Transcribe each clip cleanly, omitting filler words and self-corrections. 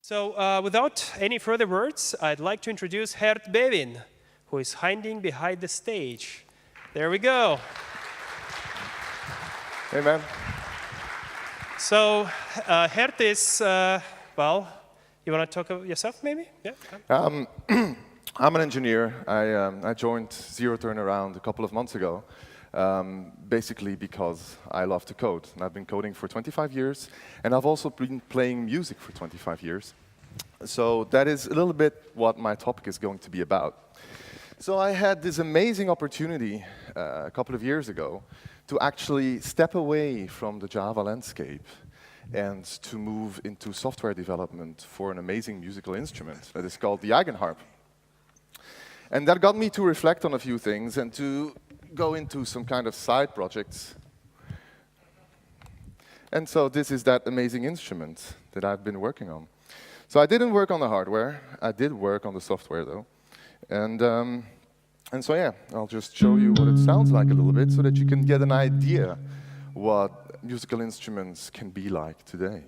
So without any further words, I'd like to introduce Geert Bevin, who is hiding behind the stage. There we go. Hey, man. So Geert is, well, you want to talk about yourself, maybe? Yeah. I'm an engineer. I joined Zero Turnaround a couple of months ago, basically because I love to code. And I've been coding for 25 years, and I've also been playing music for 25 years. So that is a little bit what my topic is going to be about. So I had this amazing opportunity a couple of years ago to actually step away from the Java landscape and to move into software development for an amazing musical instrument that is called the Eigenharp. And that got me to reflect on a few things and to go into some kind of side projects. And so this is that amazing instrument that I've been working on. So I didn't work on the hardware. I did work on the software, though. And so, yeah, I'll just show you what it sounds like a little bit so that you can get an idea what musical instruments can be like today.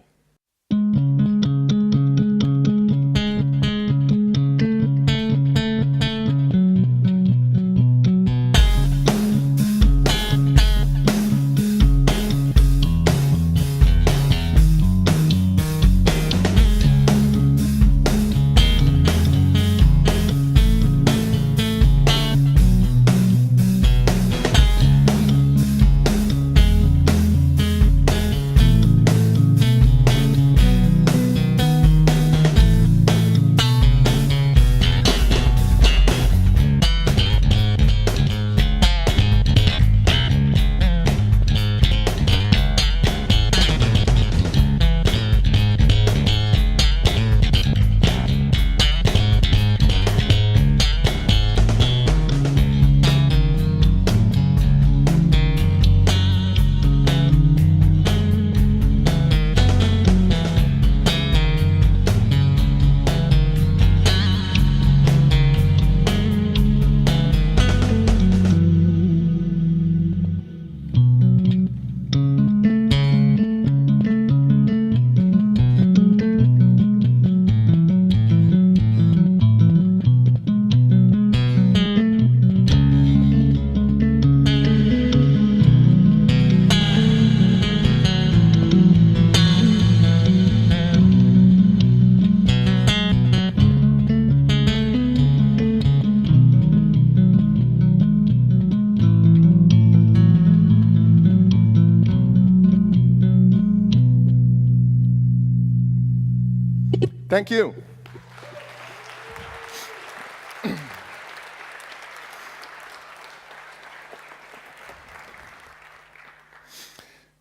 Thank you.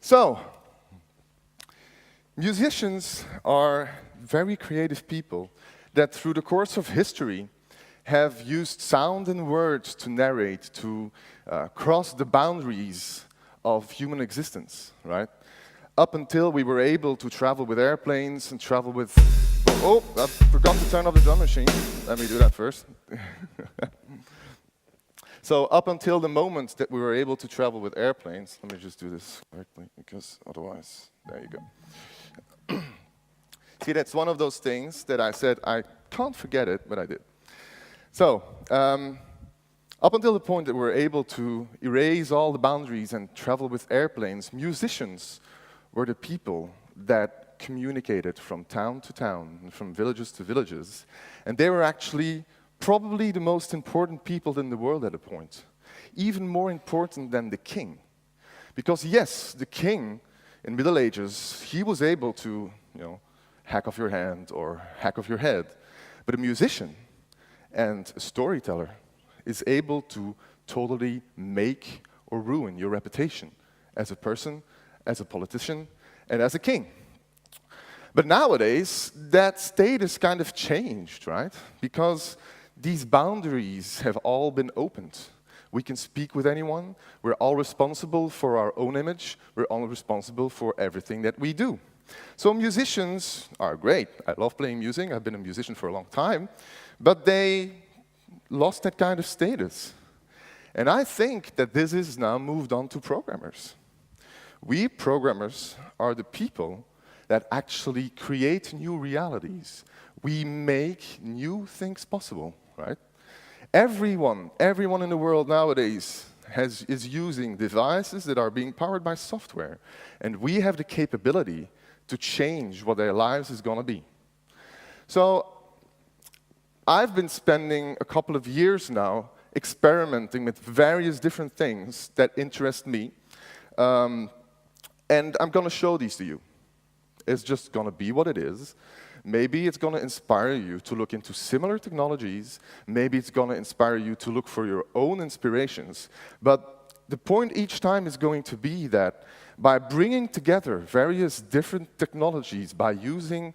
So, musicians are very creative people that through the course of history have used sound and words to narrate, to cross the boundaries of human existence, right? Up until we were able to travel with airplanes and travel with... Oh, I forgot to turn off the drum machine. Let me do that first. So up until the moment that we were able to travel with airplanes, let me just do this correctly, because otherwise, there you go. See, that's one of those things that I said, I can't forget it, but I did. So, up until the point that we were able to erase all the boundaries and travel with airplanes, musicians were the people that communicated from town to town and from villages to villages. And they were actually probably the most important people in the world at a point. Even more important than the king. Because yes, the king in Middle Ages, he was able to, hack off your hand or hack off your head. But a musician and a storyteller is able to totally make or ruin your reputation as a person, as a politician, and as a king. But nowadays, that status kind of changed, right? Because these boundaries have all been opened. We can speak with anyone. We're all responsible for our own image. We're all responsible for everything that we do. So musicians are great. I love playing music. I've been a musician for a long time. But they lost that kind of status. And I think that this is now moved on to programmers. We programmers are the people that actually create new realities. We make new things possible, right? Everyone in the world nowadays is using devices that are being powered by software, and we have the capability to change what their lives is going to be. So I've been spending a couple of years now experimenting with various different things that interest me, and I'm going to show these to you. It's just going to be what it is. Maybe it's going to inspire you to look into similar technologies. Maybe it's going to inspire you to look for your own inspirations. But the point each time is going to be that by bringing together various different technologies, by using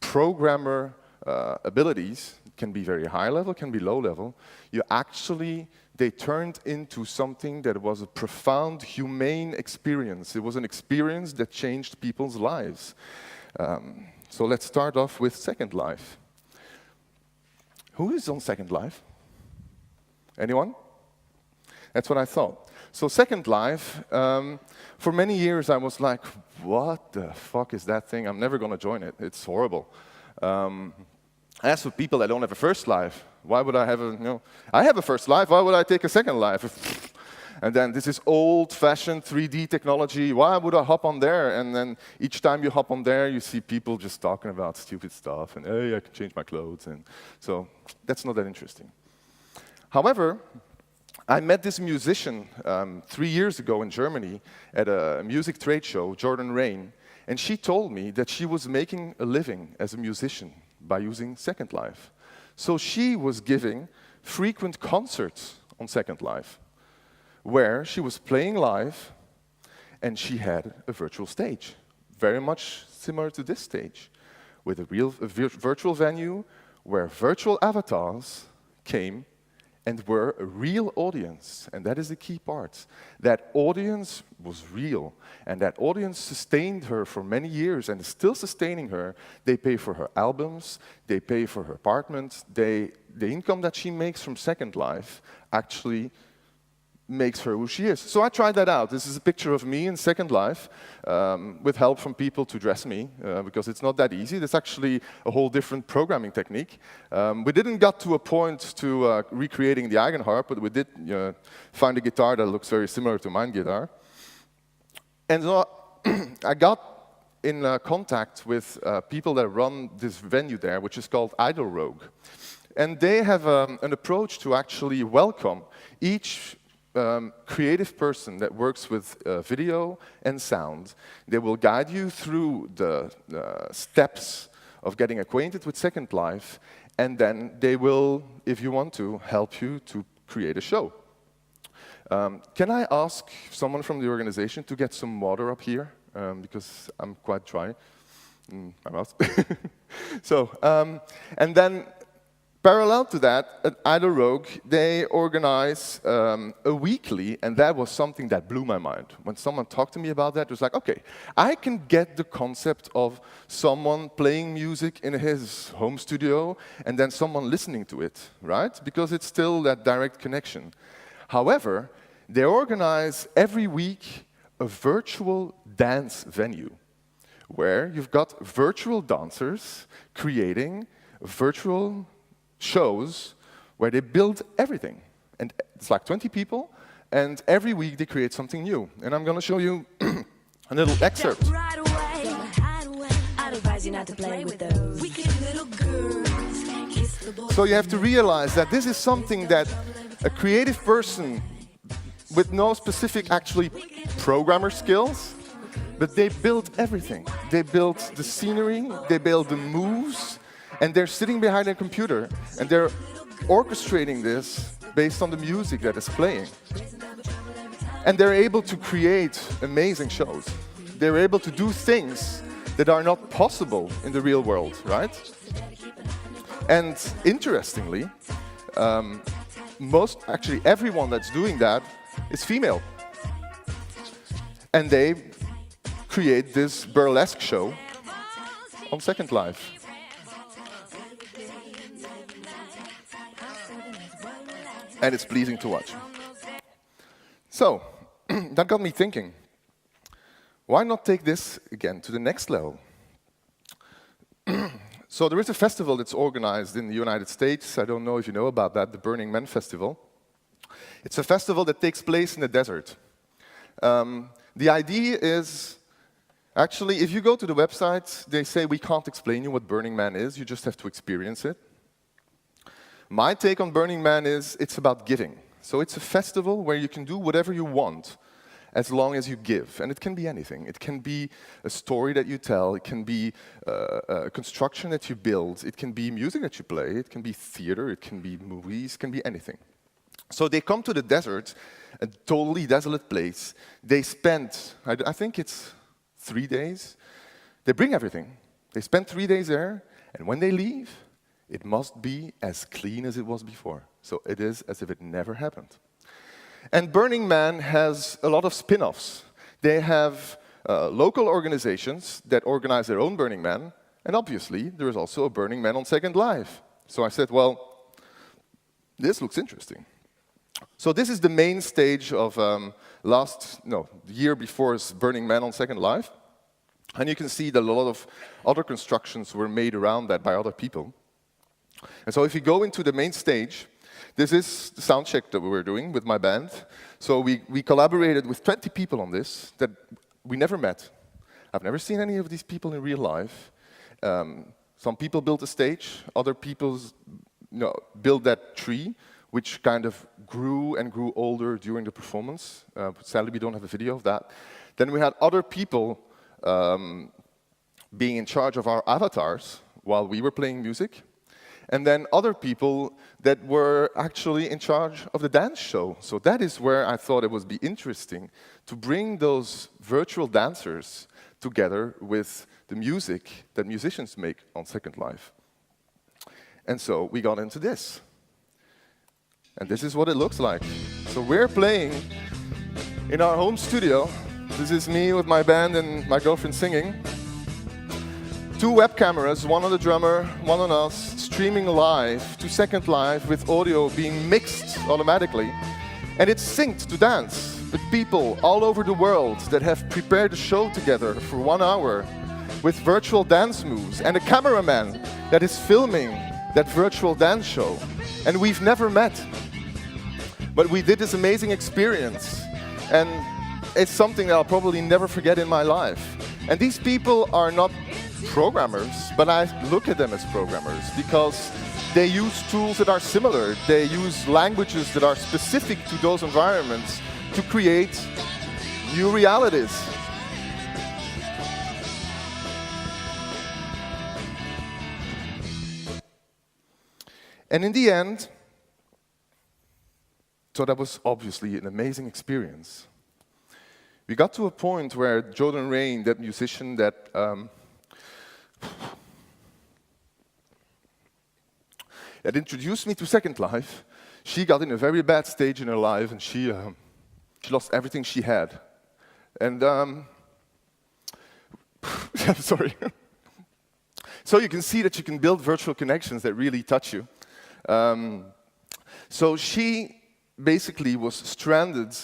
programmer abilities, can be very high level, can be low level, they turned into something that was a profound, humane experience. It was an experience that changed people's lives. So let's start off with Second Life. Who is on Second Life? Anyone? That's what I thought. So Second Life, for many years I was like, what the fuck is that thing? I'm never going to join it. It's horrible. As for people that don't have a first life, why would I have I have a first life, why would I take a second life? And then this is old-fashioned 3D technology, why would I hop on there? And then each time you hop on there, you see people just talking about stupid stuff, and hey, I can change my clothes, and so that's not that interesting. However, I met this musician 3 years ago in Germany at a music trade show, Jordan Rain, and she told me that she was making a living as a musician by using Second Life. So she was giving frequent concerts on Second Life, where she was playing live, and she had a virtual stage, very much similar to this stage, with a virtual venue where virtual avatars came and were a real audience. And that is the key part. That audience was real, and that audience sustained her for many years and is still sustaining her. They pay for her albums, they pay for her apartment, the income that she makes from Second Life actually makes her who she is. So I tried that out. This is a picture of me in Second Life, with help from people to dress me, because it's not that easy. There's actually a whole different programming technique. We didn't get to a point to recreating the Eigenharp, but we did find a guitar that looks very similar to my guitar. And so I got in contact with people that run this venue there, which is called Idle Rogue. And they have an approach to actually welcome each creative person that works with video and sound. They will guide you through the steps of getting acquainted with Second Life, and then they will, if you want to, help you to create a show. Can I ask someone from the organization to get some water up here? Because I'm quite dry. I'm out. So, and then parallel to that, at Idle Rogue, they organize a weekly, and that was something that blew my mind. When someone talked to me about that, it was like, okay, I can get the concept of someone playing music in his home studio and then someone listening to it, right? Because it's still that direct connection. However, they organize every week a virtual dance venue where you've got virtual dancers creating virtual shows where they build everything. And it's like 20 people, and every week they create something new. And I'm going to show you a little excerpt. So you have to realize that this is something that a creative person with no specific, actually, programmer skills, but they build everything. They build the scenery, they build the moves, and they're sitting behind a computer, and they're orchestrating this based on the music that is playing. And they're able to create amazing shows. They're able to do things that are not possible in the real world, right? And interestingly, actually everyone that's doing that is female. And they create this burlesque show on Second Life. And it's pleasing to watch. So, that got me thinking, why not take this again to the next level? So there is a festival that's organized in the United States. I don't know if you know about that, the Burning Man Festival. It's a festival that takes place in the desert. The idea is, actually, if you go to the website, they say we can't explain you what Burning Man is, you just have to experience it. My take on Burning Man is it's about giving. So it's a festival where you can do whatever you want as long as you give. And it can be anything. It can be a story that you tell. It can be a construction that you build. It can be music that you play. It can be theater. It can be movies. It can be anything. So they come to the desert, a totally desolate place. They spend, I think it's 3 days. They bring everything. They spend 3 days there. And when they leave, it must be as clean as it was before. So it is as if it never happened. And Burning Man has a lot of spin-offs. They have local organizations that organize their own Burning Man, and obviously there is also a Burning Man on Second Life. So I said, well, this looks interesting. So this is the main stage of the year before's Burning Man on Second Life. And you can see that a lot of other constructions were made around that by other people. And so if you go into the main stage, this is the sound check that we were doing with my band. So we collaborated with 20 people on this that we never met. I've never seen any of these people in real life. Some people built a stage. Other people built that tree, which kind of grew and grew older during the performance. Sadly, we don't have a video of that. Then we had other people being in charge of our avatars while we were playing music. And then other people that were actually in charge of the dance show. So that is where I thought it would be interesting to bring those virtual dancers together with the music that musicians make on Second Life. And so we got into this. And this is what it looks like. So we're playing in our home studio. This is me with my band and my girlfriend singing. 2 web cameras, one on the drummer, one on us, streaming live to Second Life with audio being mixed automatically. And it's synced to dance with people all over the world that have prepared a show together for 1 hour with virtual dance moves and a cameraman that is filming that virtual dance show. And we've never met. But we did this amazing experience. And it's something that I'll probably never forget in my life. And these people are not programmers, but I look at them as programmers because they use tools that are similar. They use languages that are specific to those environments to create new realities. And in the end, so that was obviously an amazing experience. We got to a point where Jordan Rain, that musician that that introduced me to Second Life, she got in a very bad stage in her life, and she lost everything she had. And I'm sorry. So you can see that you can build virtual connections that really touch you. So she basically was stranded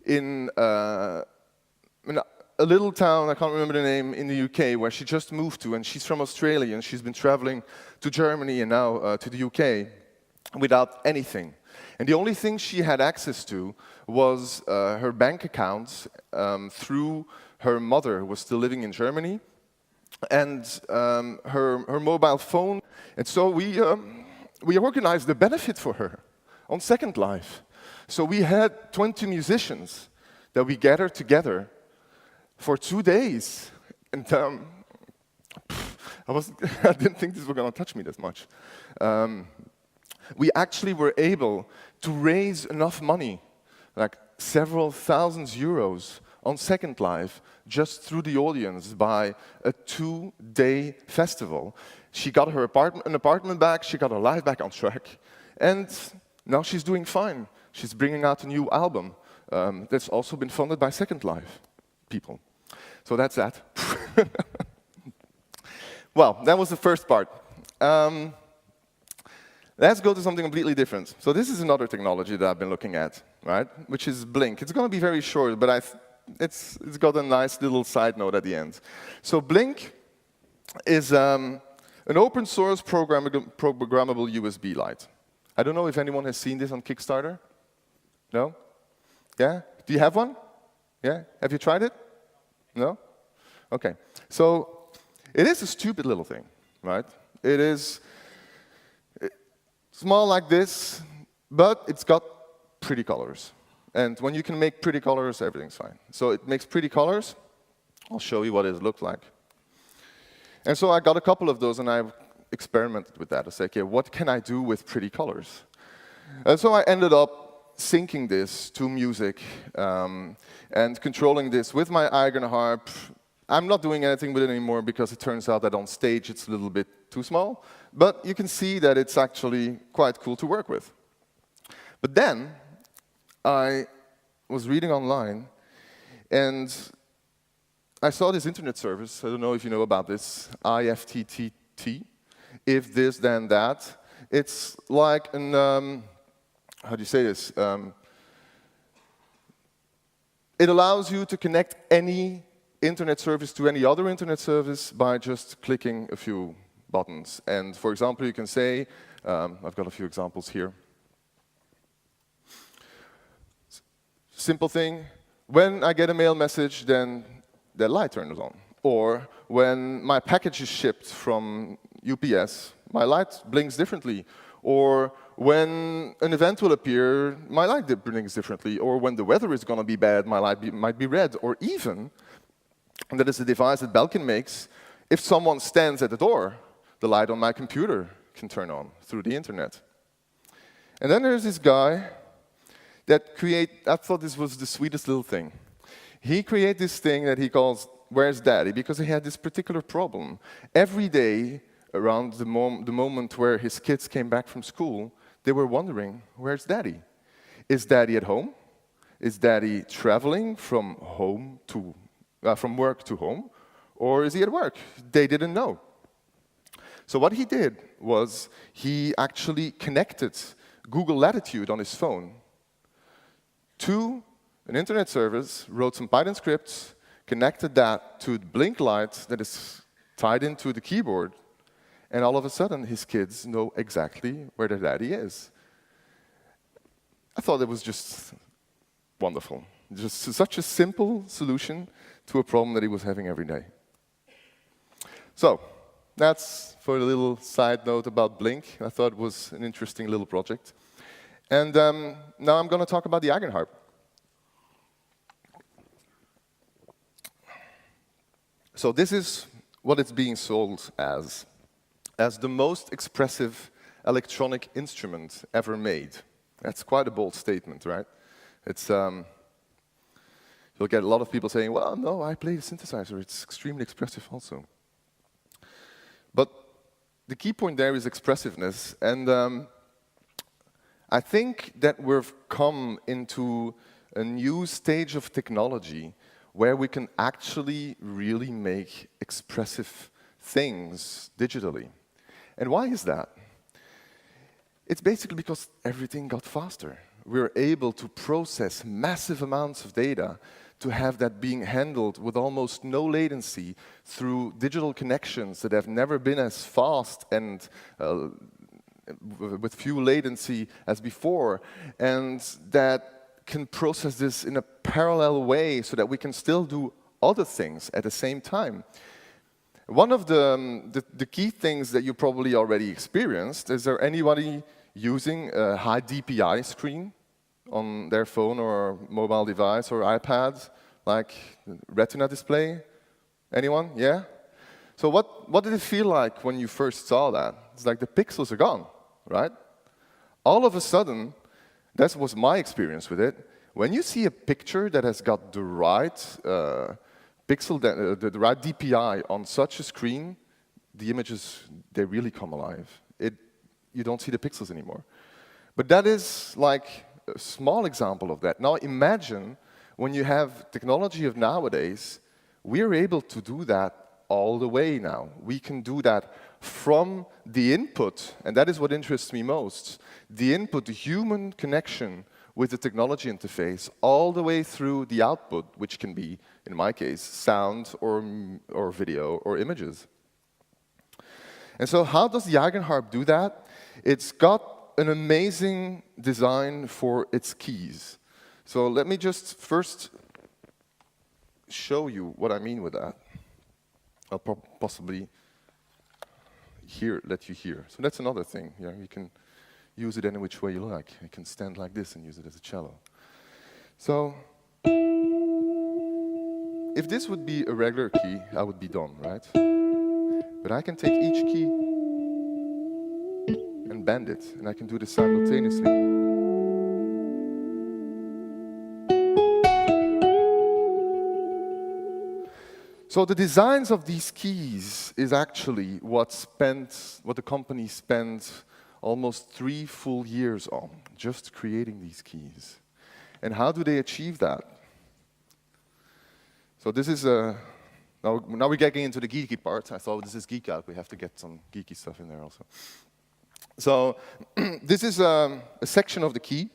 in a little town, I can't remember the name, in the UK, where she just moved to, and she's from Australia, and she's been traveling to Germany and now to the UK without anything. And the only thing she had access to was her bank accounts through her mother, who was still living in Germany, and her mobile phone. And so we organized the benefit for her on Second Life. So we had 20 musicians that we gathered together for 2 days. And I didn't think this was going to touch me this much. We actually were able to raise enough money, like several thousands euros, on Second Life just through the audience by a 2-day festival. She got her an apartment back, she got her life back on track, and now she's doing fine. She's bringing out a new album that's also been funded by Second Life people. So that's that. Well, that was the first part. Let's go to something completely different. So this is another technology that I've been looking at, right? Which is Blink. It's going to be very short, but it's got a nice little side note at the end. So Blink is an open source programmable USB light. I don't know if anyone has seen this on Kickstarter. No? Yeah? Do you have one? Yeah? Have you tried it? No? Okay. So it is a stupid little thing, right? It is small like this, but it's got pretty colors. And when you can make pretty colors, everything's fine. So it makes pretty colors. I'll show you what it looks like. And so I got a couple of those, and I experimented with that. I said, okay, what can I do with pretty colors? And so I ended up syncing this to music and controlling this with my Eigenharp. I'm not doing anything with it anymore because it turns out that on stage it's a little bit too small. But you can see that it's actually quite cool to work with. But then I was reading online, and I saw this internet service. I don't know if you know about this, IFTTT. If this, then that. It's like an, how do you say this? It allows you to connect any internet service to any other internet service by just clicking a few buttons. And for example, you can say, I've got a few examples here. Simple thing, when I get a mail message, then the light turns on. Or when my package is shipped from UPS, my light blinks differently. Or when an event will appear, my light blinks differently. Or when the weather is going to be bad, my light might be red. Or even, and that is a device that Belkin makes, if someone stands at the door, the light on my computer can turn on through the internet. And then there's this guy that I thought this was the sweetest little thing. He created this thing that he calls Where's Daddy? Because he had this particular problem. Every day, around the moment where his kids came back from school, they were wondering, where's Daddy? Is Daddy at home? Is Daddy traveling from work to home? Or is he at work? They didn't know. So what he did was he actually connected Google Latitude on his phone to an internet service, wrote some Python scripts, connected that to the blink light that is tied into the keyboard, and all of a sudden his kids know exactly where their daddy is. I thought it was just wonderful. Just such a simple solution to a problem that he was having every day. So that's for a little side note about Blink. I thought it was an interesting little project. And now I'm going to talk about the Eigenharp. So this is what it's being sold as the most expressive electronic instrument ever made. That's quite a bold statement, right? It's, you'll get a lot of people saying, well, no, I play the synthesizer. It's extremely expressive also. But the key point there is expressiveness. And I think that we've come into a new stage of technology where we can actually really make expressive things digitally. And why is that? It's basically because everything got faster. We're able to process massive amounts of data to have that being handled with almost no latency through digital connections that have never been as fast and with few latency as before, and that can process this in a parallel way so that we can still do other things at the same time. One of the key things that you probably already experienced, is there anybody using a high DPI screen on their phone or mobile device or iPad, like retina display? Anyone? Yeah? So what did it feel like when you first saw that? It's like the pixels are gone, right? All of a sudden, that was my experience with it. When you see a picture that has got the right the right DPI on such a screen, the images, they really come alive. You don't see the pixels anymore. But that is like a small example of that. Now imagine when you have technology of nowadays, we're able to do that all the way now. We can do that from the input, and that is what interests me most, the input, the human connection with the technology interface, all the way through the output, which can be, in my case, sound or video or images. And so how does the Eigenharp do that? It's got an amazing design for its keys. So let me just first show you what I mean with that. I'll possibly let you hear. So that's another thing. Yeah, you can use it any which way you like. You can stand like this and use it as a cello. So if this would be a regular key, I would be done, right? But I can take each key and bend it, and I can do this simultaneously. So the designs of these keys is actually what the company spent almost 3 full years on, just creating these keys. And how do they achieve that? So this is now we're getting into the geeky part. I thought this is GeekOut. We have to get some geeky stuff in there also. So this is a section of the key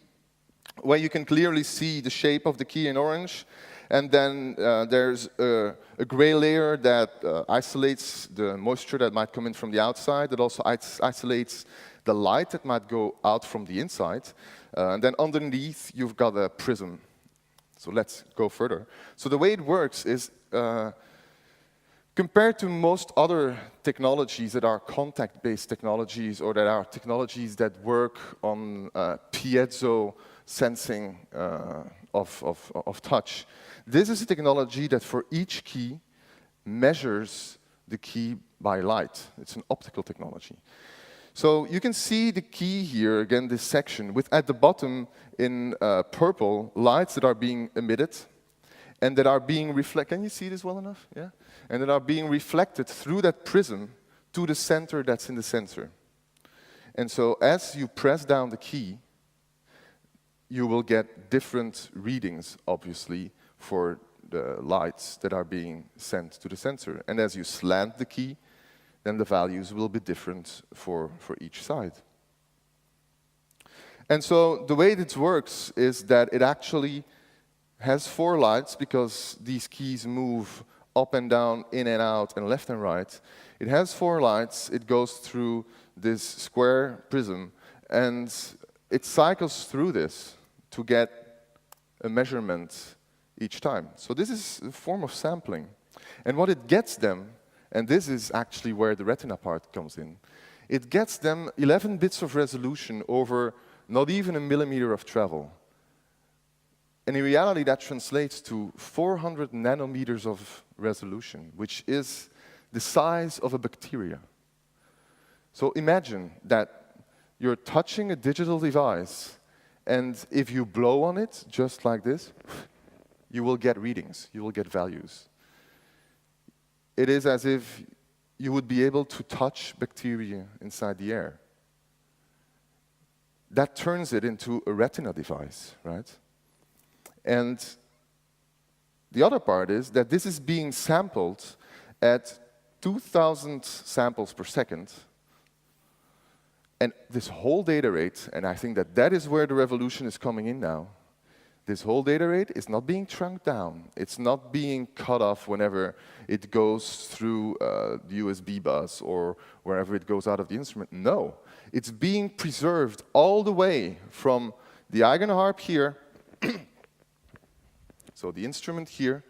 where you can clearly see the shape of the key in orange. And then there's a gray layer that isolates the moisture that might come in from the outside. That also isolates the light that might go out from the inside. And then underneath, you've got a prism. So let's go further. So the way it works is, compared to most other technologies that are contact-based technologies or that are technologies that work on piezo sensing of touch, this is a technology that for each key measures the key by light. It's an optical technology. So you can see the key here, again, this section, with at the bottom in purple, lights that are being emitted and that are being reflected. Can you see this well enough? Yeah? And that are being reflected through that prism to the center that's in the sensor. And so as you press down the key, you will get different readings, obviously, for the lights that are being sent to the sensor. And as you slant the key, then the values will be different for each side. And so the way this works is that it actually has 4 lights, because these keys move up and down, in and out, and left and right. It has 4 lights. It goes through this square prism, and it cycles through this to get a measurement each time. So this is a form of sampling. And what it gets them, and this is actually where the retina part comes in, it gets them 11 bits of resolution over not even a millimeter of travel. And in reality, that translates to 400 nanometers of resolution, which is the size of a bacteria. So imagine that you're touching a digital device, and if you blow on it, just like this, you will get readings, you will get values. It is as if you would be able to touch bacteria inside the air. That turns it into a retina device, right? And the other part is that this is being sampled at 2,000 samples per second. And this whole data rate, and I think that that is where the revolution is coming in now, this whole data rate is not being shrunk down. It's not being cut off whenever it goes through the USB bus or wherever it goes out of the instrument. No, it's being preserved all the way from the Eigenharp here. So the instrument here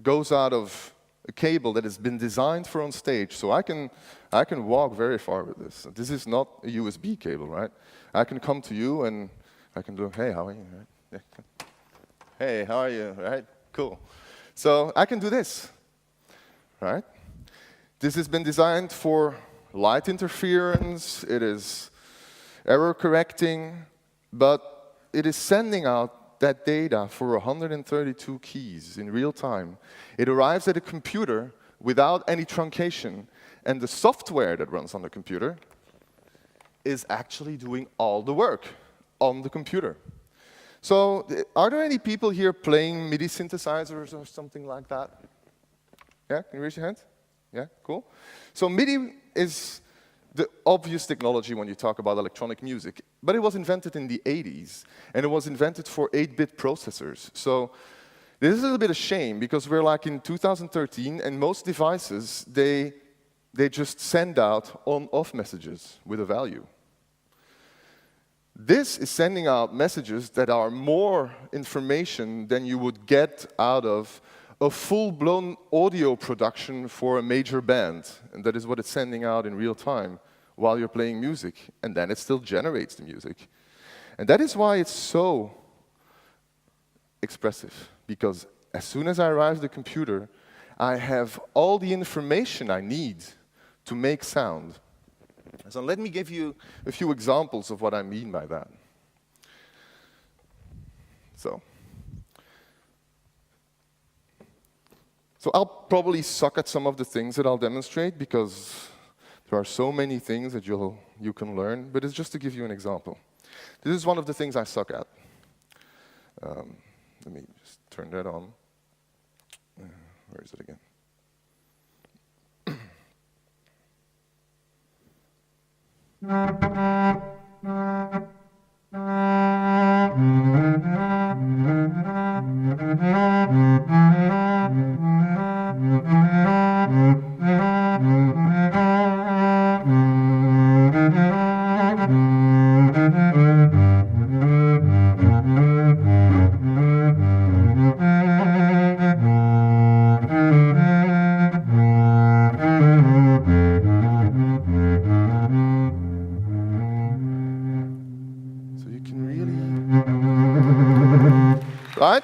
goes out of a cable that has been designed for on stage. So I can walk very far with this. This is not a USB cable, right? I can come to you and I can do, hey, how are you? Right? Yeah. Hey, how are you? Right? Cool. So I can do this, right? This has been designed for light interference. It is error correcting, but it is sending out that data for 132 keys in real time. It arrives at a computer without any truncation, and the software that runs on the computer is actually doing all the work on the computer. So are there any people here playing MIDI synthesizers or something like that? Yeah, can you raise your hand? Yeah, cool. So MIDI is the obvious technology when you talk about electronic music, but it was invented in the 80s, and it was invented for 8-bit processors. So this is a little bit of shame, because we're like in 2013, and most devices, they they just send out on-off messages with a value. This is sending out messages that are more information than you would get out of a full-blown audio production for a major band. And that is what it's sending out in real time while you're playing music. And then it still generates the music. And that is why it's so expressive. Because as soon as I arrive at the computer, I have all the information I need to make sound. So let me give you a few examples of what I mean by that. So I'll probably suck at some of the things that I'll demonstrate because there are so many things that you can learn, but it's just to give you an example. This is one of the things I suck at. Let me just turn that on. Where is it again? Right?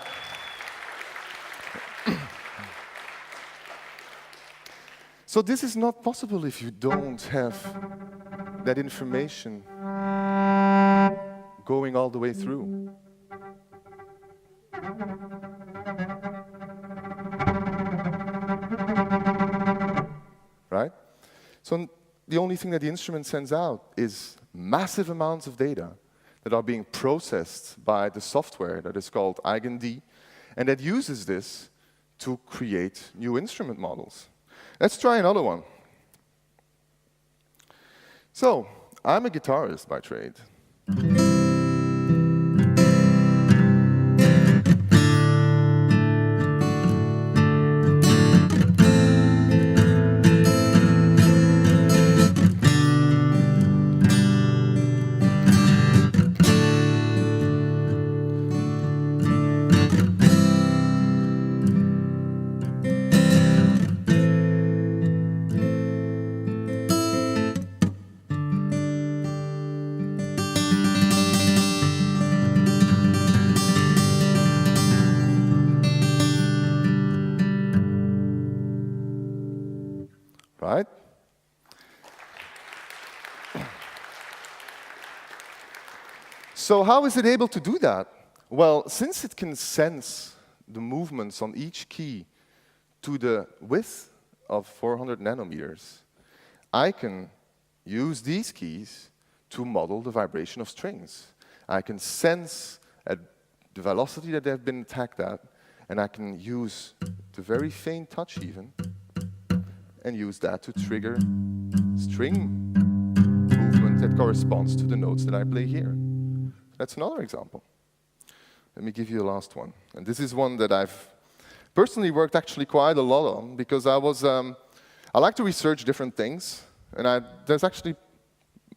So this is not possible if you don't have that information going all the way through. Right? So the only thing that the instrument sends out is massive amounts of data that are being processed by the software that is called eigen-D, and that uses this to create new instrument models. Let's try another one. So, I'm a guitarist by trade. Right? So how is it able to do that? Well, since it can sense the movements on each key to the width of 400 nanometers, I can use these keys to model the vibration of strings. I can sense at the velocity that they've been attacked at, and I can use the very faint touch even, and use that to trigger string movement that corresponds to the notes that I play here. That's another example. Let me give you a last one. And this is one that I've personally worked actually quite a lot on, because I like to research different things, and there's actually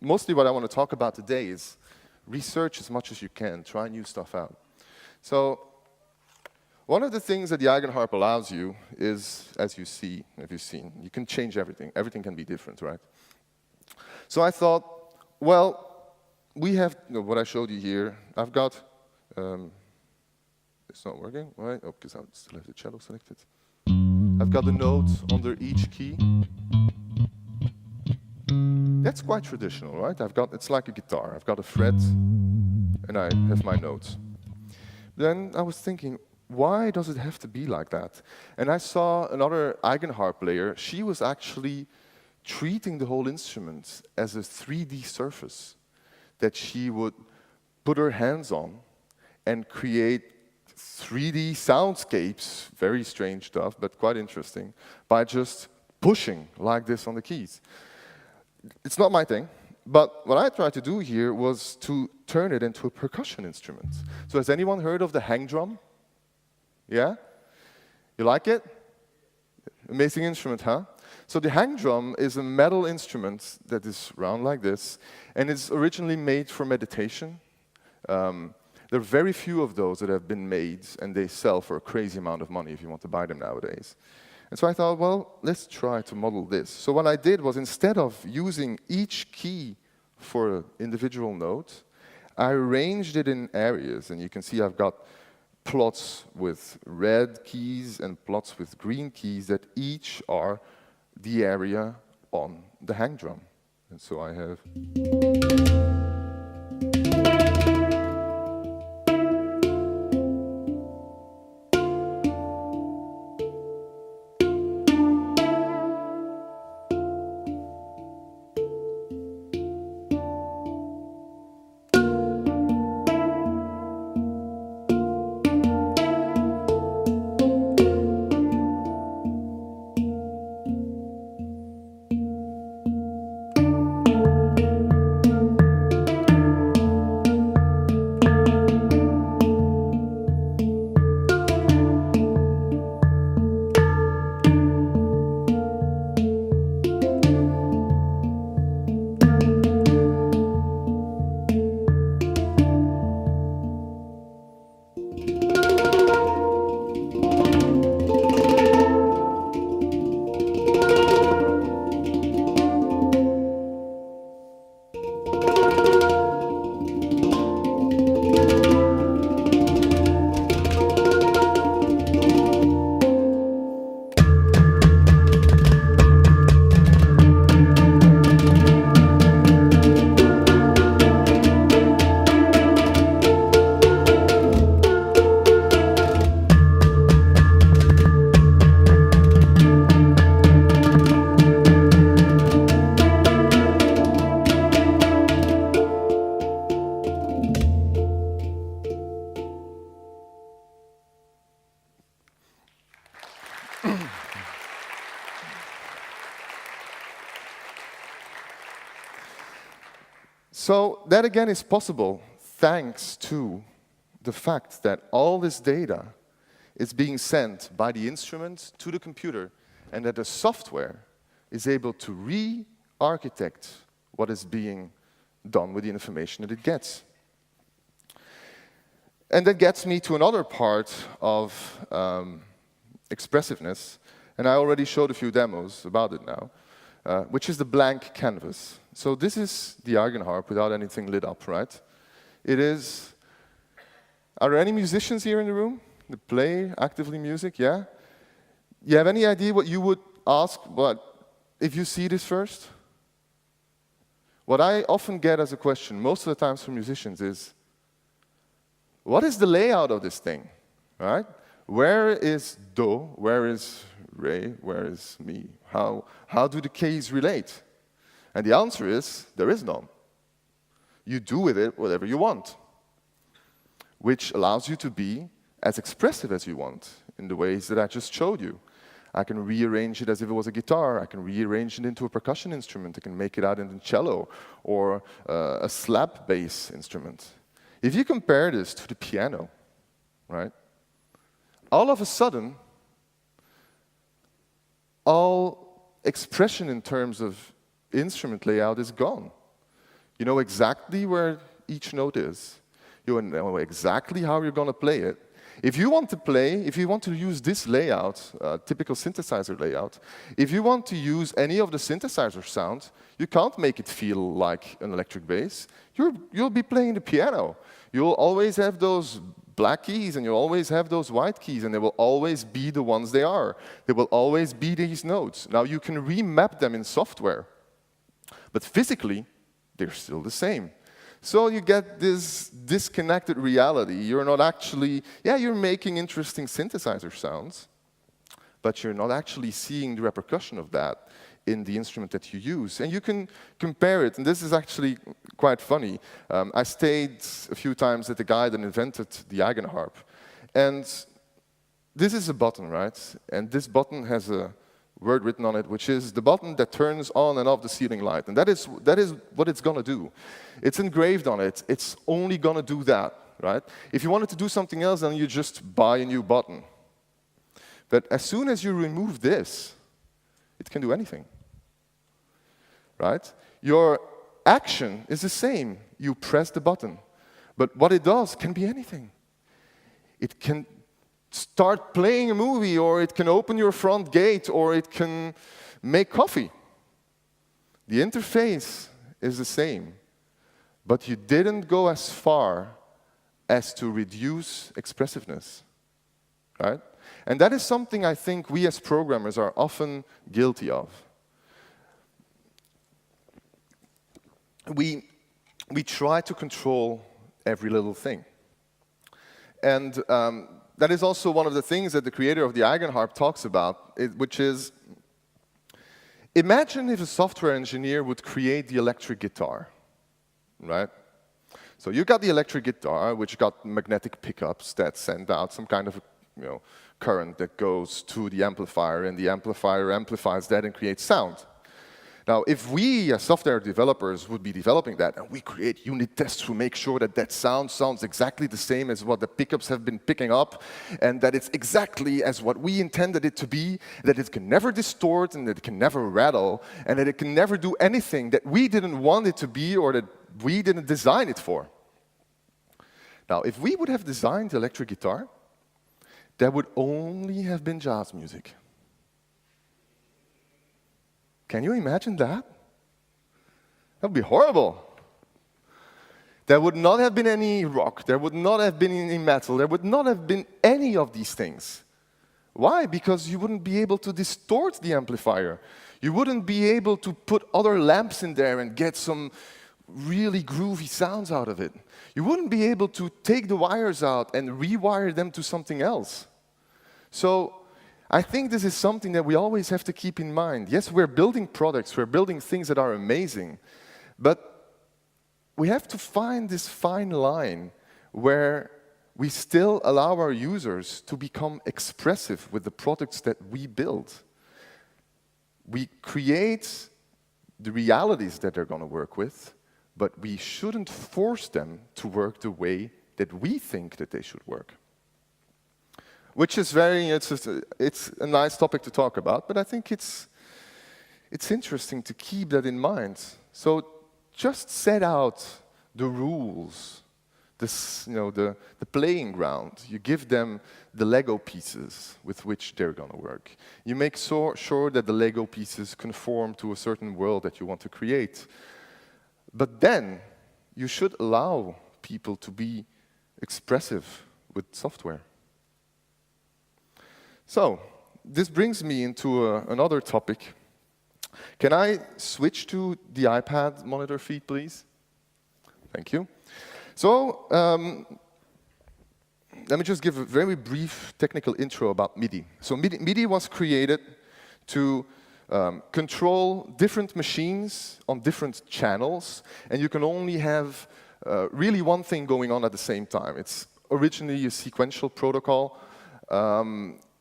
mostly what I want to talk about today is research as much as you can, try new stuff out. So one of the things that the eigenharp allows you is, as you see, if you've seen, you can change everything. Everything can be different, right? So I thought, well, we have what I showed you here. I've got, it's not working, right? Oh, because I still have the cello selected. I've got the note under each key. That's quite traditional, right? It's like a guitar. I've got a fret, and I have my notes. Then I was thinking, why does it have to be like that? And I saw another eigenharp player. She was actually treating the whole instrument as a 3D surface that she would put her hands on and create 3D soundscapes, very strange stuff, but quite interesting, by just pushing like this on the keys. It's not my thing, but what I tried to do here was to turn it into a percussion instrument. So has anyone heard of the hang drum? Yeah? You like it? Amazing instrument, huh? So the hang drum is a metal instrument that is round like this, and it's originally made for meditation. There are very few of those that have been made, and they sell for a crazy amount of money if you want to buy them nowadays. And so I thought, well, let's try to model this. So what I did was, instead of using each key for an individual note, I arranged it in areas, and you can see I've got plots with red keys and plots with green keys that each are the area on the hang drum. And so I have... So that again is possible thanks to the fact that all this data is being sent by the instrument to the computer, and that the software is able to re-architect what is being done with the information that it gets. And that gets me to another part of expressiveness, and I already showed a few demos about it now, which is the blank canvas. So this is the organ-harp without anything lit up, right? It is... Are there any musicians here in the room that play actively music? Yeah? You have any idea what you would ask if you see this first? What I often get as a question, most of the times from musicians, is, what is the layout of this thing, right? Where is do, where is re, where is mi? How do the keys relate? And the answer is, there is none. You do with it whatever you want, which allows you to be as expressive as you want in the ways that I just showed you. I can rearrange it as if it was a guitar. I can rearrange it into a percussion instrument. I can make it out into cello or a slap bass instrument. If you compare this to the piano, right, all of a sudden, all expression in terms of instrument layout is gone. You know exactly where each note is. You know exactly how you're going to play it. If you want to use this layout, typical synthesizer layout, if you want to use any of the synthesizer sound, you can't make it feel like an electric bass. You'll be playing the piano. You'll always have those black keys, and you'll always have those white keys, and they will always be the ones they are. They will always be these notes. Now, you can remap them in software, but physically, they're still the same. So you get this disconnected reality. You're not actually, yeah, you're making interesting synthesizer sounds, but you're not actually seeing the repercussion of that in the instrument that you use. And you can compare it, and this is actually quite funny. I stayed a few times at the guy that invented the organ-harp. And this is a button, right? And this button has a word written on it, which is the button that turns on and off the ceiling light. And that is what it's going to do. It's engraved on it. It's only going to do that, right? If you wanted to do something else, then you just buy a new button. But as soon as you remove this, It can do anything, right? Your action is the same. You press the button. But what it does can be anything. It can start playing a movie, or it can open your front gate, or it can make coffee. The interface is the same, but you didn't go as far as to reduce expressiveness, right? And that is something I think we as programmers are often guilty of. We try to control every little thing. And that is also one of the things that the creator of the Eigenharp talks about, which is, imagine if a software engineer would create the electric guitar, right? So you got the electric guitar, which got magnetic pickups that send out some kind of current that goes to the amplifier, and the amplifier amplifies that and creates sound. Now, if we as software developers would be developing that, and we create unit tests to make sure that that sound sounds exactly the same as what the pickups have been picking up, and that it's exactly as what we intended it to be, that it can never distort, and that it can never rattle, and that it can never do anything that we didn't want it to be or that we didn't design it for. Now, if we would have designed the electric guitar, there would only have been jazz music. Can you imagine that? That would be horrible. There would not have been any rock. There would not have been any metal. There would not have been any of these things. Why? Because you wouldn't be able to distort the amplifier. You wouldn't be able to put other lamps in there and get some really groovy sounds out of it. You wouldn't be able to take the wires out and rewire them to something else. So I think this is something that we always have to keep in mind. Yes, we're building products, we're building things that are amazing, but we have to find this fine line where we still allow our users to become expressive with the products that we build. We create the realities that they're going to work with, but we shouldn't force them to work the way that we think that they should work. Which is it's a nice topic to talk about, but I think it's interesting to keep that in mind. So just set out the rules, the playing ground. You give them the Lego pieces with which they're going to work. You make sure that the Lego pieces conform to a certain world that you want to create. But then you should allow people to be expressive with software. So this brings me into another topic. Can I switch to the iPad monitor feed, please? Thank you. So let me just give a very brief technical intro about MIDI. So MIDI was created to control different machines on different channels, and you can only have really one thing going on at the same time. It's originally a sequential protocol,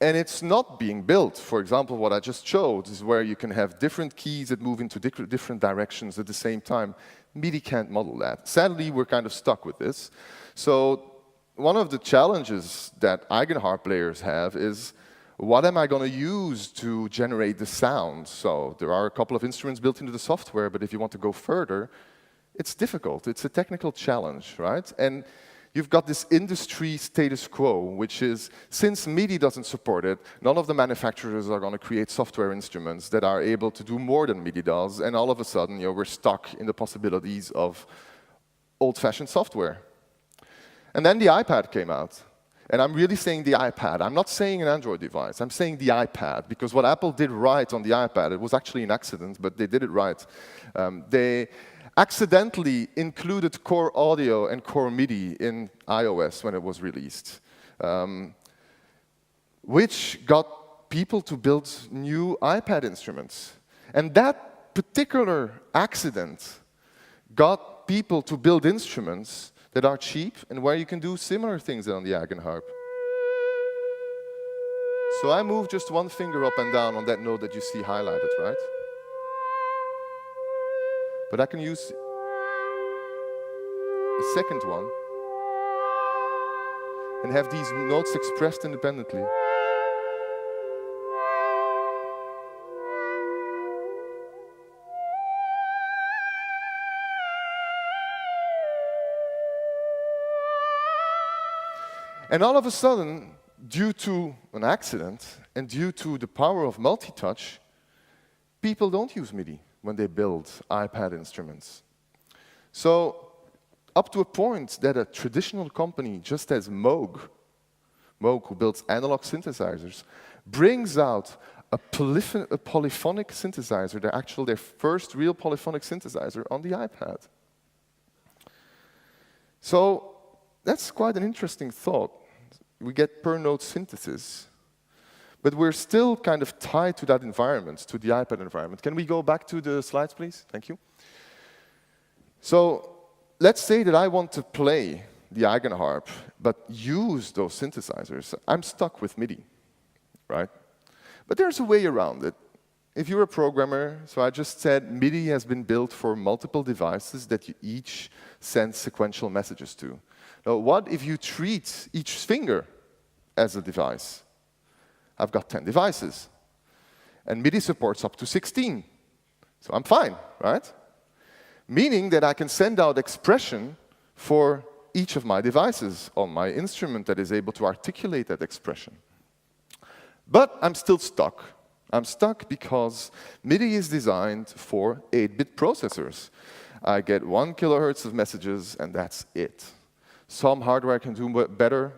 and it's not being built. For example, what I just showed is where you can have different keys that move into different directions at the same time. MIDI can't model that. Sadly, we're kind of stuck with this. So one of the challenges that Eigenharp players have is, what am I going to use to generate the sound? So there are a couple of instruments built into the software, but if you want to go further, it's difficult. It's a technical challenge, right? And you've got this industry status quo, which is, since MIDI doesn't support it, none of the manufacturers are going to create software instruments that are able to do more than MIDI does, and all of a sudden, we're stuck in the possibilities of old-fashioned software. And then the iPad came out. And I'm really saying the iPad. I'm not saying an Android device. I'm saying the iPad, because what Apple did right on the iPad, it was actually an accident, but they did it right. They accidentally included core audio and core MIDI in iOS when it was released, which got people to build new iPad instruments. And that particular accident got people to build instruments that are cheap and where you can do similar things on the Eigenharp. So I move just one finger up and down on that note that you see highlighted, right? But I can use a second one and have these notes expressed independently. And all of a sudden, due to an accident and due to the power of multi-touch, people don't use MIDI when they build iPad instruments. So up to a point that a traditional company just as Moog, who builds analog synthesizers, brings out a polyphonic synthesizer, their first real polyphonic synthesizer on the iPad. So that's quite an interesting thought. We get per note synthesis, but we're still kind of tied to that environment, to the iPad environment. Can we go back to the slides, please? Thank you. So let's say that I want to play the eigenharp, but use those synthesizers. I'm stuck with MIDI, right? But there's a way around it. If you're a programmer, so I just said MIDI has been built for multiple devices that you each send sequential messages to. Now, what if you treat each finger as a device? I've got 10 devices. And MIDI supports up to 16. So I'm fine, right? Meaning that I can send out expression for each of my devices on my instrument that is able to articulate that expression. But I'm still stuck. I'm stuck because MIDI is designed for 8-bit processors. I get 1 kilohertz of messages, and that's it. Some hardware can do better,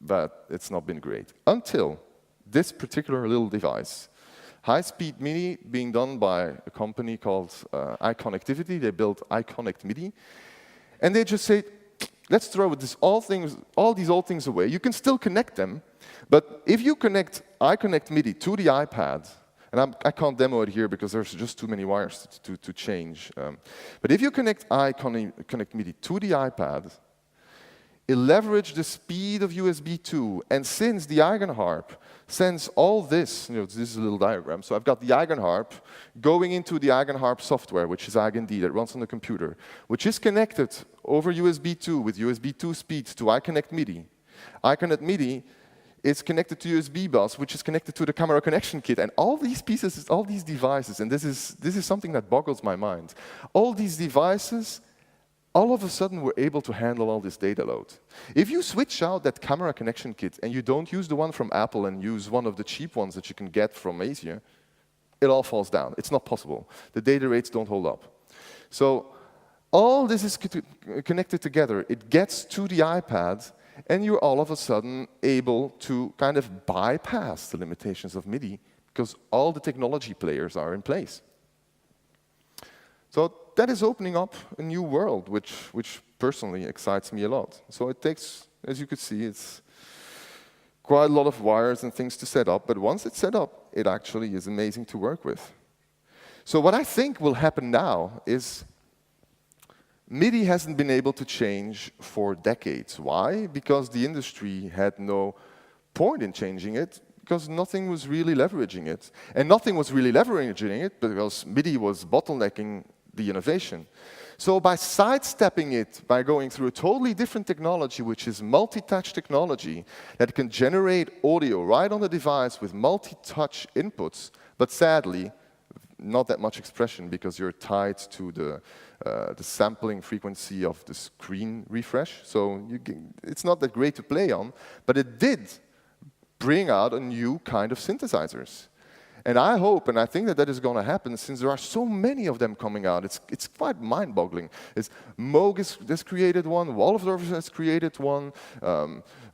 but it's not been great. Until this particular little device. High-speed MIDI being done by a company called iConnectivity. They built iConnect MIDI. And they just say, let's throw all these old things away. You can still connect them, but if you connect iConnect MIDI to the iPad, and I can't demo it here because there's just too many wires to change. But if you connect iConnect MIDI to the iPad, it leverages the speed of USB 2. And since the eigenharp sends all this, this is a little diagram. So I've got the eigenharp going into the eigenharp software, which is eigenD, that runs on the computer, which is connected over USB 2 with USB 2 speeds to iConnect MIDI. iConnect MIDI is connected to USB bus, which is connected to the camera connection kit. And all these pieces, all these devices, and this is something that boggles my mind. All these devices, all of a sudden, we're able to handle all this data load. If you switch out that camera connection kit and you don't use the one from Apple and use one of the cheap ones that you can get from Asia, it all falls down. It's not possible. The data rates don't hold up. So all this is connected together. It gets to the iPad, and you're all of a sudden able to kind of bypass the limitations of MIDI because all the technology players are in place. So that is opening up a new world, which personally excites me a lot. So it takes, as you could see, it's quite a lot of wires and things to set up, but once it's set up, it actually is amazing to work with. So what I think will happen now is MIDI hasn't been able to change for decades. Why? Because the industry had no point in changing it, because nothing was really leveraging it. And nothing was really leveraging it because MIDI was bottlenecking the innovation. So by sidestepping it, by going through a totally different technology, which is multi-touch technology, that can generate audio right on the device with multi-touch inputs, but sadly, not that much expression because you're tied to the sampling frequency of the screen refresh. So it's not that great to play on, but it did bring out a new kind of synthesizers. And I hope, and I think that is going to happen, since there are so many of them coming out. It's quite mind-boggling. Moog has created one, Waldorf has created one,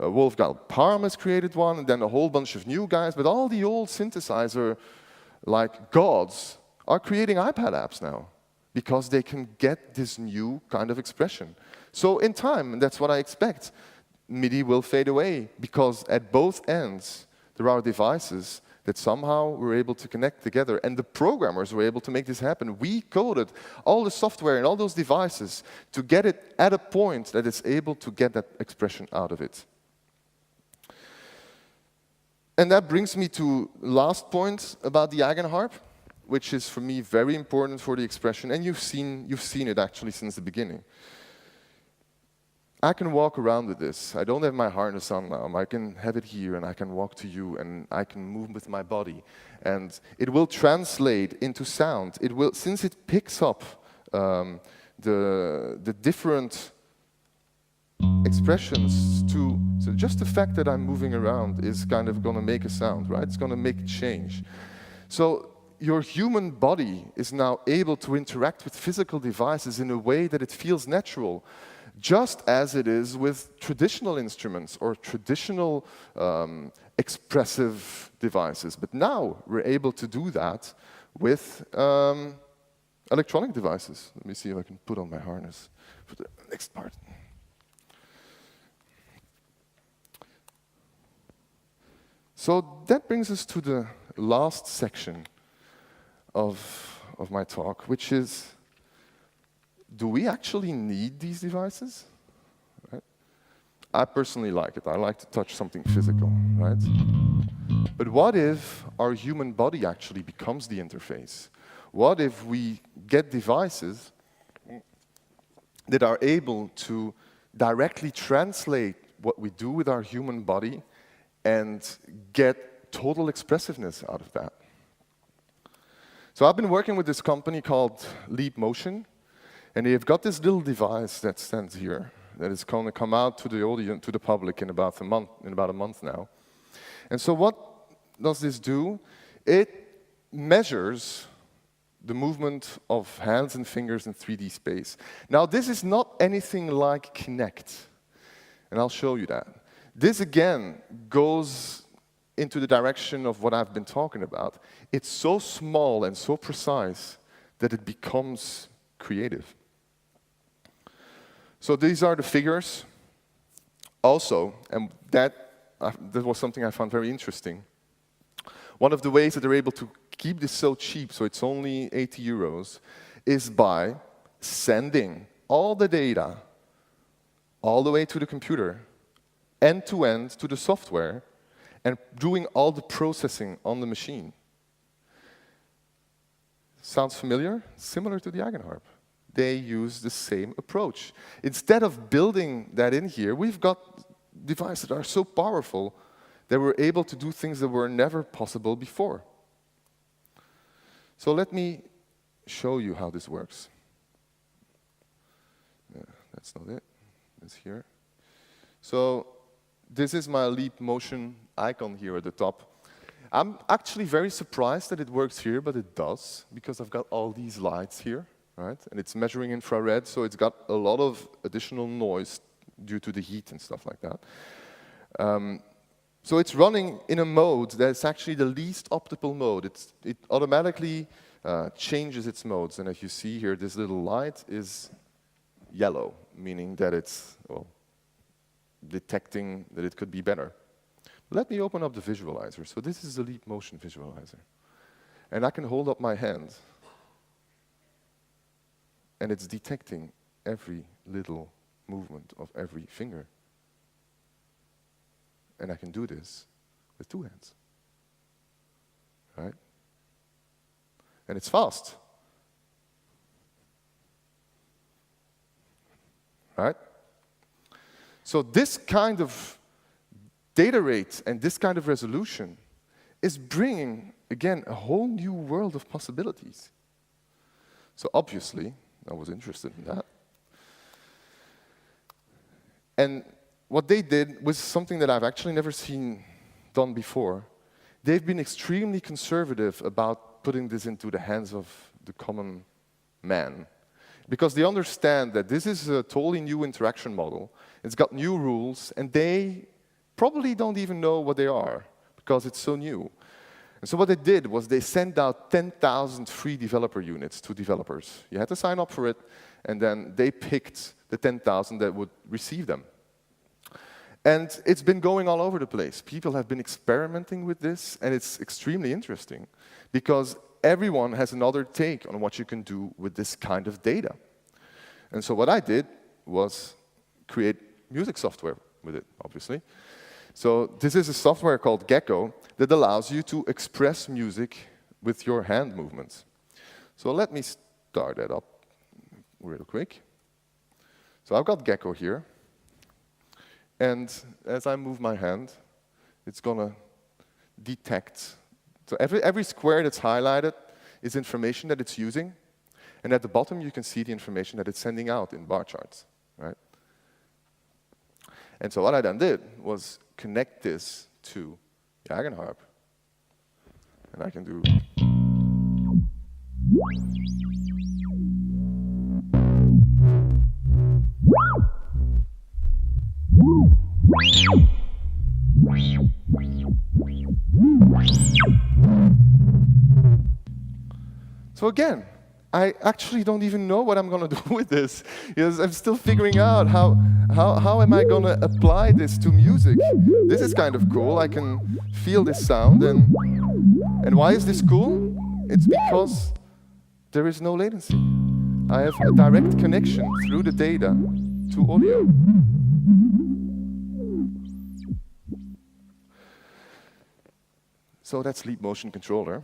Wolfgang Parham has created one, and then a whole bunch of new guys. But all the old synthesizer, like gods, are creating iPad apps now because they can get this new kind of expression. So in time, and that's what I expect, MIDI will fade away because at both ends there are devices that somehow we're able to connect together. And the programmers were able to make this happen. We coded all the software and all those devices to get it at a point that it's able to get that expression out of it. And that brings me to the last point about the eigenharp, which is for me very important for the expression. And you've seen it actually since the beginning. I can walk around with this. I don't have my harness on now. I can have it here, and I can walk to you, and I can move with my body. And it will translate into sound. It will, since it picks up the different expressions to, so just the fact that I'm moving around is kind of going to make a sound, right? It's going to make a change. So your human body is now able to interact with physical devices in a way that it feels natural, just as it is with traditional instruments or traditional expressive devices. But now we're able to do that with electronic devices. Let me see if I can put on my harness for the next part. So that brings us to the last section of my talk, which is, do we actually need these devices? Right? I personally like it. I like to touch something physical, right? But what if our human body actually becomes the interface? What if we get devices that are able to directly translate what we do with our human body and get total expressiveness out of that? So I've been working with this company called Leap Motion, and they've got this little device that stands here that is going to come out to the audience, to the public in about a month now. And so what does this do? It measures the movement of hands and fingers in 3D space. Now, this is not anything like Kinect, and I'll show you that. This, again, goes into the direction of what I've been talking about. It's so small and so precise that it becomes creative. So these are the figures. Also, and that was something I found very interesting. One of the ways that they're able to keep this so cheap, so it's only 80 euros, is by sending all the data all the way to the computer, end-to-end to the software, and doing all the processing on the machine. Sounds familiar? Similar to the Eigenharp. They use the same approach. Instead of building that in here, we've got devices that are so powerful that we're able to do things that were never possible before. So let me show you how this works. That's not it. It's here. So this is my Leap Motion icon here at the top. I'm actually very surprised that it works here, but it does, because I've got all these lights here, right? And it's measuring infrared, so it's got a lot of additional noise due to the heat and stuff like that. So it's running in a mode that's actually the least optimal mode. It automatically changes its modes. And as you see here, this little light is yellow, meaning that it's, well, detecting that it could be better. Let me open up the visualizer. So this is the Leap Motion visualizer. And I can hold up my hand, and it's detecting every little movement of every finger. And I can do this with 2 hands, right? And it's fast, right? So this kind of data rate and this kind of resolution is bringing, again, a whole new world of possibilities. So obviously, I was interested in that. And what they did was something that I've actually never seen done before. They've been extremely conservative about putting this into the hands of the common man, because they understand that this is a totally new interaction model. It's got new rules, and they probably don't even know what they are, because it's so new. And so what they did was they sent out 10,000 free developer units to developers. You had to sign up for it, and then they picked the 10,000 that would receive them. And it's been going all over the place. People have been experimenting with this, and it's extremely interesting, because everyone has another take on what you can do with this kind of data. And so what I did was create music software with it, obviously. So this is a software called Gecko that allows you to express music with your hand movements. So let me start that up real quick. So I've got Gecko here. And as I move my hand, it's going to detect. So every square that's highlighted is information that it's using. And at the bottom, you can see the information that it's sending out in bar charts, right? And so what I then did was connect this to the eigenharp. And I can do... So again, I actually don't even know what I'm going to do with this, because I'm still figuring out how am I going to apply this to music. This is kind of cool. I can feel this sound. And why is this cool? It's because there is no latency. I have a direct connection through the data to audio. So that's leap motion controller.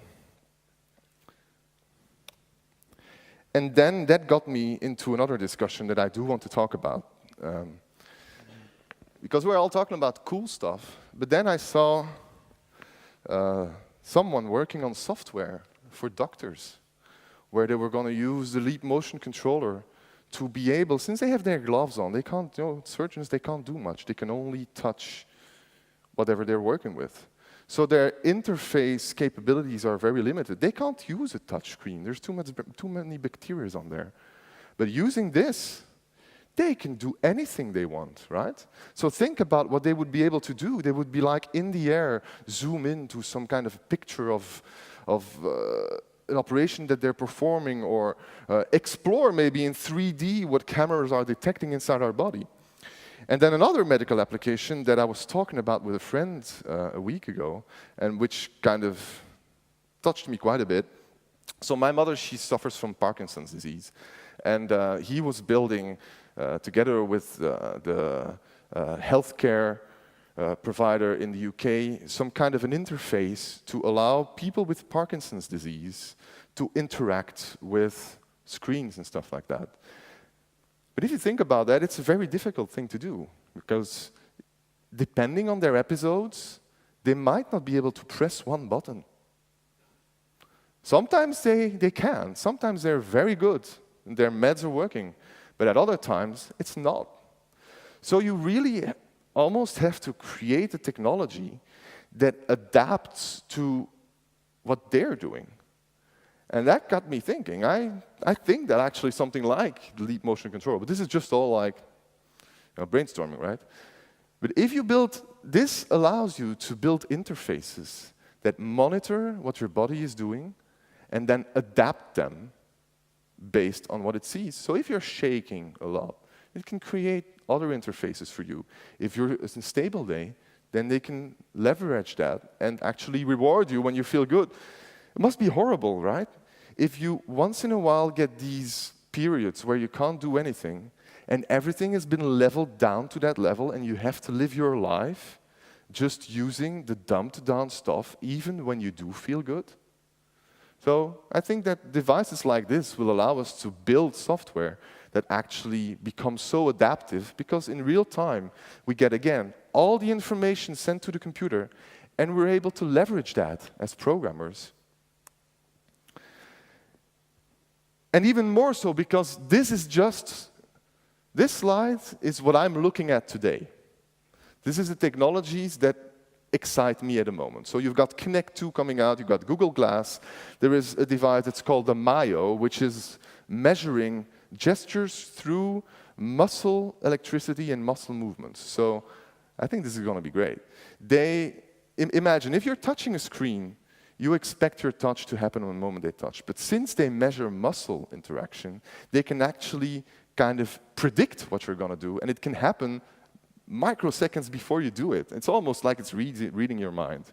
And then that got me into another discussion that I do want to talk about. Because we're all talking about cool stuff, but then I saw someone working on software for doctors, where they were going to use the leap motion controller to be able, since they have their gloves on, they can't, surgeons, they can't do much. They can only touch whatever they're working with. So their interface capabilities are very limited. They can't use a touch screen. There's too many bacteria on there. But using this, they can do anything they want, right? So think about what they would be able to do. They would be like in the air, zoom into some kind of picture of an operation that they're performing, or explore maybe in 3D what cameras are detecting inside our body. And then another medical application that I was talking about with a friend a week ago, and which kind of touched me quite a bit. So my mother, she suffers from Parkinson's disease. And he was building, together with the healthcare provider in the UK, some kind of an interface to allow people with Parkinson's disease to interact with screens and stuff like that. But if you think about that, it's a very difficult thing to do, because depending on their episodes, they might not be able to press one button. Sometimes they can. Sometimes they're very good, and their meds are working. But at other times, it's not. So you really almost have to create a technology that adapts to what they're doing. And that got me thinking. I think that actually something like leap motion control, but this is just all like brainstorming, right? But if you build, this allows you to build interfaces that monitor what your body is doing and then adapt them based on what it sees. So if you're shaking a lot, it can create other interfaces for you. If you're in a stable day, then they can leverage that and actually reward you when you feel good. It must be horrible, right? If you once in a while get these periods where you can't do anything and everything has been leveled down to that level and you have to live your life just using the dumbed down stuff even when you do feel good. So I think that devices like this will allow us to build software that actually becomes so adaptive, because in real time we get, again, all the information sent to the computer and we're able to leverage that as programmers. And even more so because this slide is what I'm looking at today. This is the technologies that excite me at the moment. So you've got Connect 2 coming out, you've got Google Glass. There is a device that's called the Mayo, which is measuring gestures through muscle electricity and muscle movements. So I think this is going to be great. Imagine if you're touching a screen, you expect your touch to happen on the moment they touch. But since they measure muscle interaction, they can actually kind of predict what you're going to do, and it can happen microseconds before you do it. It's almost like it's reading your mind.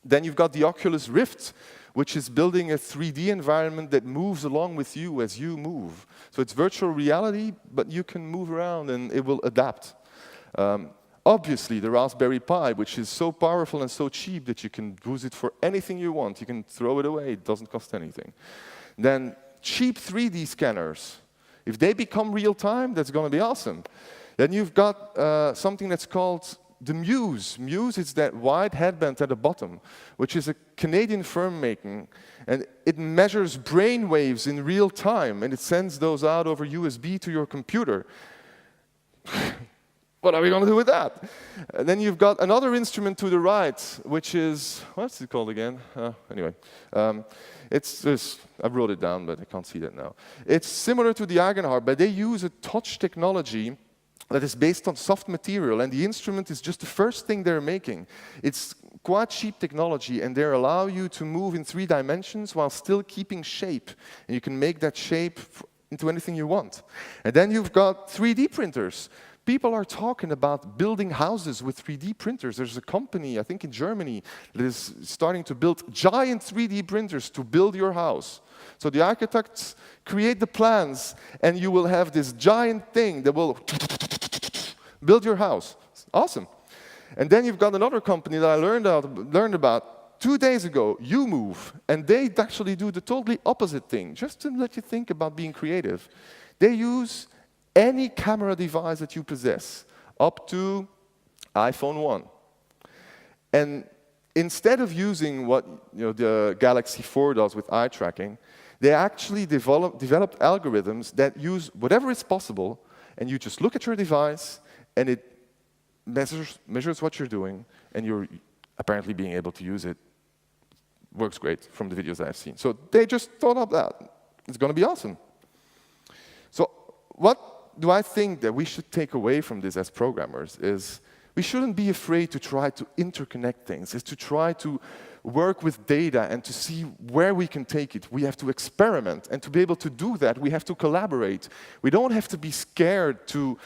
Then you've got the Oculus Rift, which is building a 3D environment that moves along with you as you move. So it's virtual reality, but you can move around and it will adapt. Obviously, the Raspberry Pi, which is so powerful and so cheap that you can use it for anything you want. You can throw it away, it doesn't cost anything. Then cheap 3D scanners. If they become real time, that's going to be awesome. Then you've got something that's called the Muse. Muse is that white headband at the bottom, which is a Canadian firm making, and it measures brain waves in real time, and it sends those out over USB to your computer. what are we going to do with that? And then you've got another instrument to the right, which is, what's it called again? Anyway, it's this, I wrote it down, but I can't see that now. It's similar to the Eigenharp, but they use a touch technology that is based on soft material, and the instrument is just the first thing they're making. It's quite cheap technology, and they allow you to move in 3 dimensions while still keeping shape. And you can make that shape into anything you want. And then you've got 3D printers. People are talking about building houses with 3D printers. There's a company, I think in Germany, that is starting to build giant 3D printers to build your house. So the architects create the plans, and you will have this giant thing that will build your house. It's awesome. And then you've got another company that I learned about 2 days ago, YouMove, and they actually do the totally opposite thing, just to let you think about being creative. They use any camera device that you possess, up to iPhone 1. And instead of using what the Galaxy 4 does with eye tracking, they actually developed algorithms that use whatever is possible, and you just look at your device, and it measures what you're doing, and you're apparently being able to use it. Works great from the videos I've seen. So they just thought of that. It's going to be awesome. So what do I think that we should take away from this as programmers is we shouldn't be afraid to try to interconnect things, is to try to work with data and to see where we can take it. We have to experiment, and to be able to do that, we have to collaborate. We don't have to be scared to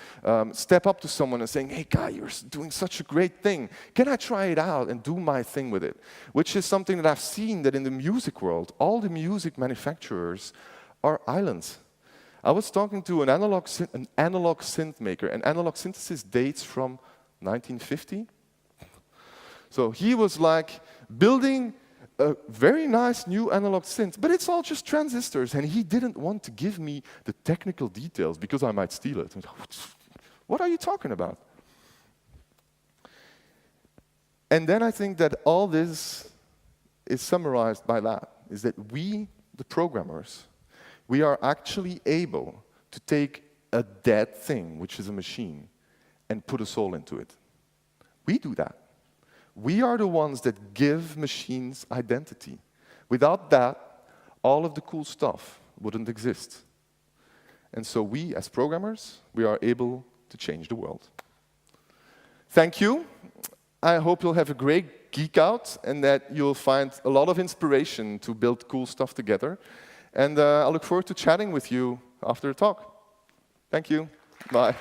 step up to someone and saying, hey guy, you're doing such a great thing. Can I try it out and do my thing with it? Which is something that I've seen that in the music world, all the music manufacturers are islands. I was talking to an analog synth maker, and analog synthesis dates from 1950. So he was like building a very nice new analog synth, but it's all just transistors, and he didn't want to give me the technical details because I might steal it. What are you talking about? And then I think that all this is summarized by that, is that we, the programmers, we are actually able to take a dead thing, which is a machine, and put a soul into it. We do that. We are the ones that give machines identity. Without that, all of the cool stuff wouldn't exist. And so we, as programmers, we are able to change the world. Thank you. I hope you'll have a great geek out and that you'll find a lot of inspiration to build cool stuff together. And I look forward to chatting with you after the talk. Thank you. Bye.